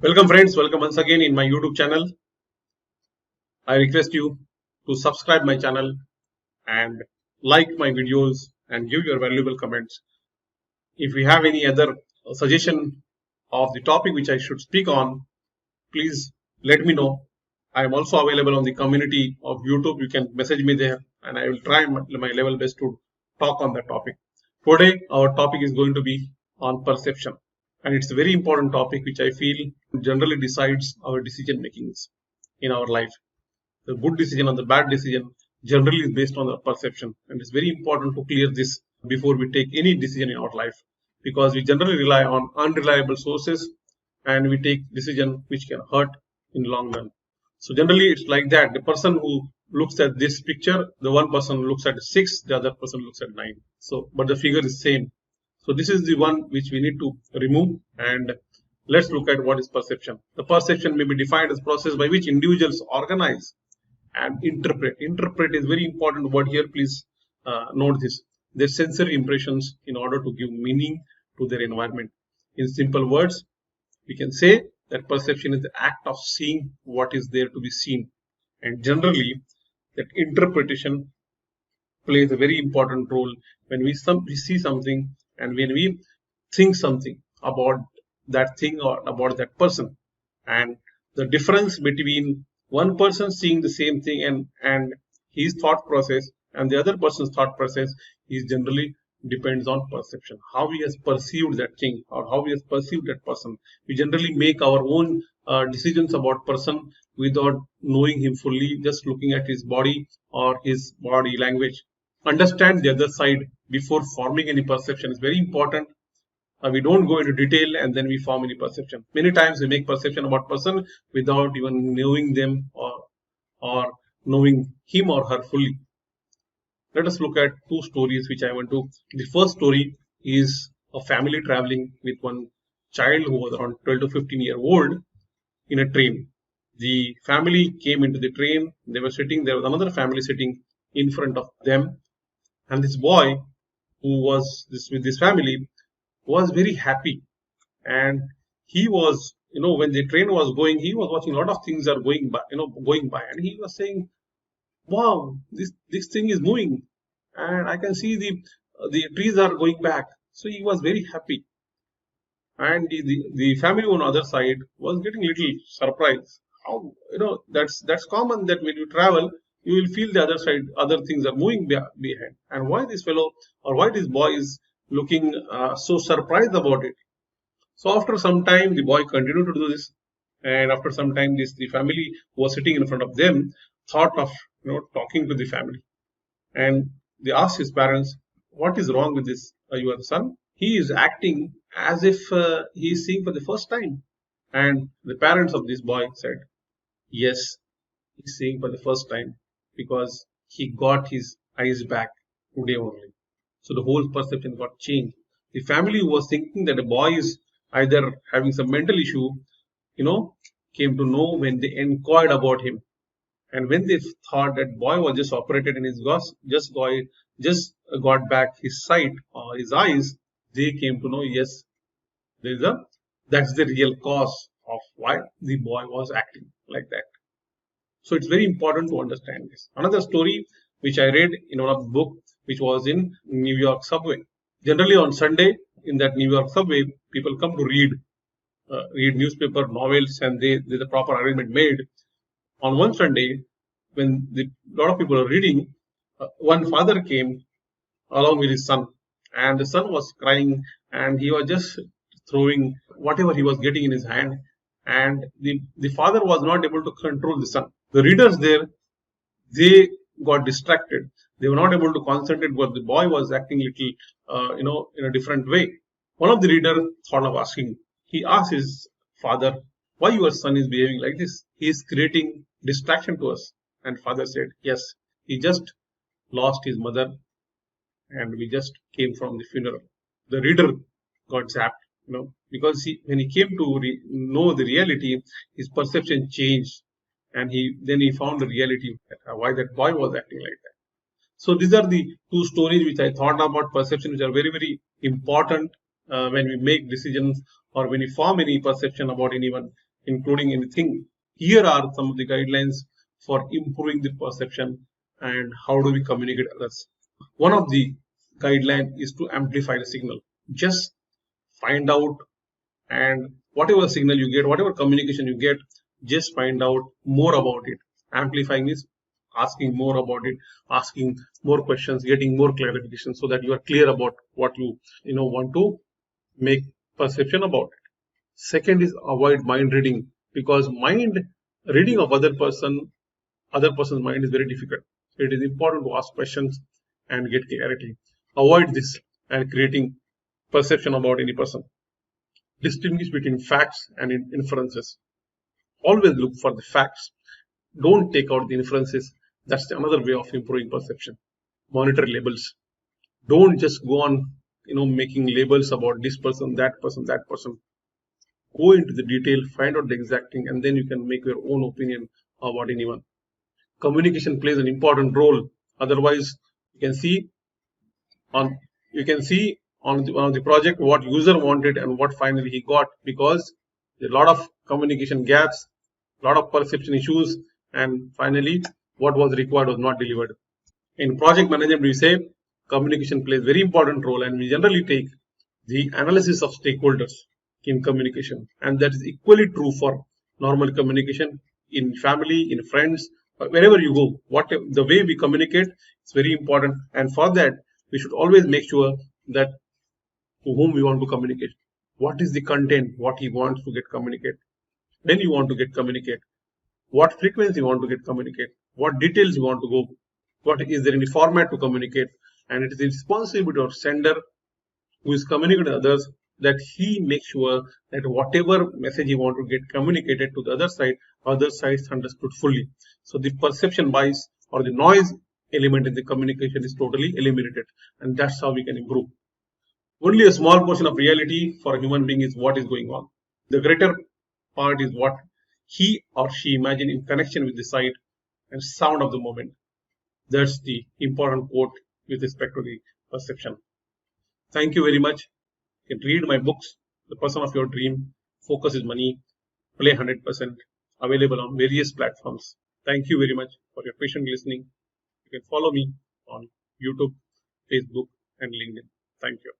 Welcome friends, welcome once again in my YouTube channel. I request you to subscribe my channel and like my videos and give your valuable comments. If you have any other suggestion of the topic which I should speak on, please let me know. I am also available on the community of YouTube. You can message me there and I will try my level best to talk on that topic. Today our topic is going to be on perception. And it's a very important topic which I feel generally decides our decision makings in our life. The good decision and the bad decision generally is based on the perception, and it's very important to clear this before we take any decision in our life, because we generally rely on unreliable sources and we take decision which can hurt in long run. So generally it's like that. The person who looks at this picture, the one person looks at 6, the other person looks at 9. So but the figure is same. So this is the one which we need to remove, and let's look at what is perception. The perception may be defined as a process by which individuals organize and interpret. Interpret is very important word here. Please note this. Their sensory impressions in order to give meaning to their environment. In simple words, we can say that perception is the act of seeing what is there to be seen, and generally that interpretation plays a very important role when we see something and when we think something about that thing or about that person. And the difference between one person seeing the same thing and his thought process and the other person's thought process is generally depends on perception. How he has perceived that thing or how he has perceived that person. We generally make our own decisions about person without knowing him fully, just looking at his body or his body language. Understand the other side before forming any perception is very important. We don't go into detail and then we form any perception. Many times we make perception about person without even knowing them or knowing him or her fully. Let us look at two stories which I want to. The first story is a family traveling with one child who was around 12 to 15-year old in a train. The family came into the train. They were sitting. There was another family sitting in front of them. And this boy who was with this family was very happy, and he was, when the train was going, he was watching a lot of things are going by, and he was saying, wow, this thing is moving and I can see the trees are going back. So he was very happy, and the family on the other side was getting little surprised. How, that's common that when you travel you will feel the other side, other things are moving behind. And why this fellow or why this boy is looking so surprised about it? So after some time, the boy continued to do this, and after some time, the family who was sitting in front of them thought of talking to the family, and they asked his parents, "What is wrong with this your son? He is acting as if he is seeing for the first time." And the parents of this boy said, "Yes, he's seeing for the first time, because he got his eyes back today only." So the whole perception got changed. The family who was thinking that the boy is either having some mental issue, came to know when they inquired about him. And when they thought that boy was just operated and just got back his sight or his eyes, they came to know, yes, that's the real cause of why the boy was acting like that. So it's very important to understand this. Another story which I read in one of the book, which was in New York subway. Generally on Sunday in that New York subway, people come to read newspaper, novels, and there's a proper arrangement made. On one Sunday, when a lot of people are reading, one father came along with his son, and the son was crying, and he was just throwing whatever he was getting in his hand, and the father was not able to control the son. The readers there, they got distracted. They were not able to concentrate, but the boy was acting little, in a different way. One of the readers thought of asking. He asked his father, "Why your son is behaving like this? He is creating distraction to us." And father said, "Yes, he just lost his mother, and we just came from the funeral." The reader got zapped, because when he came to know the reality, his perception changed, and he found the reality why that boy was acting like that. So these are the two stories which I thought about perception, which are very, very important when we make decisions or when we form any perception about anyone, including anything. Here are some of the guidelines for improving the perception and how do we communicate others. One of the guidelines is to amplify the signal. Just find out, and whatever signal you get, whatever communication you get, just find out more about it. Amplifying is asking more about it, asking more questions, getting more clarification, so that you are clear about what you want to make perception about it. Second is avoid mind reading, because mind reading of other person's mind is very difficult. It is important to ask questions and get clarity. Avoid this and creating perception about any person. Distinguish between facts and inferences. Always look for the facts. Don't take out the inferences. That's another way of improving perception. Monitor labels. Don't just go on, making labels about this person, that person, that person. Go into the detail, find out the exact thing, and then you can make your own opinion about anyone. Communication plays an important role. Otherwise, you can see on the project what user wanted and what finally he got, because there are a lot of communication gaps, a lot of perception issues, and finally what was required was not delivered. In project management, we say communication plays very important role, and we generally take the analysis of stakeholders in communication, and that is equally true for normal communication in family, in friends, wherever you go. The way we communicate is very important, and for that we should always make sure that to whom we want to communicate, what is the content, what he wants to get communicate, when you want to get communicate, what frequency you want to get communicate, what details you want to go, what is there any format to communicate. And it is the responsibility of sender who is communicating to others that he makes sure that whatever message he want to get communicated to the other side is understood fully. So the perception bias or the noise element in the communication is totally eliminated, and that's how we can improve. Only a small portion of reality for a human being is what is going on. The greater part is what he or she imagine in connection with the sight and sound of the moment. That's the important quote with respect to the perception. Thank you very much. You can read my books, The Person of Your Dream, Focus is Money, Play 100%, available on various platforms. Thank you very much for your patient listening. You can follow me on YouTube, Facebook, and LinkedIn. Thank you.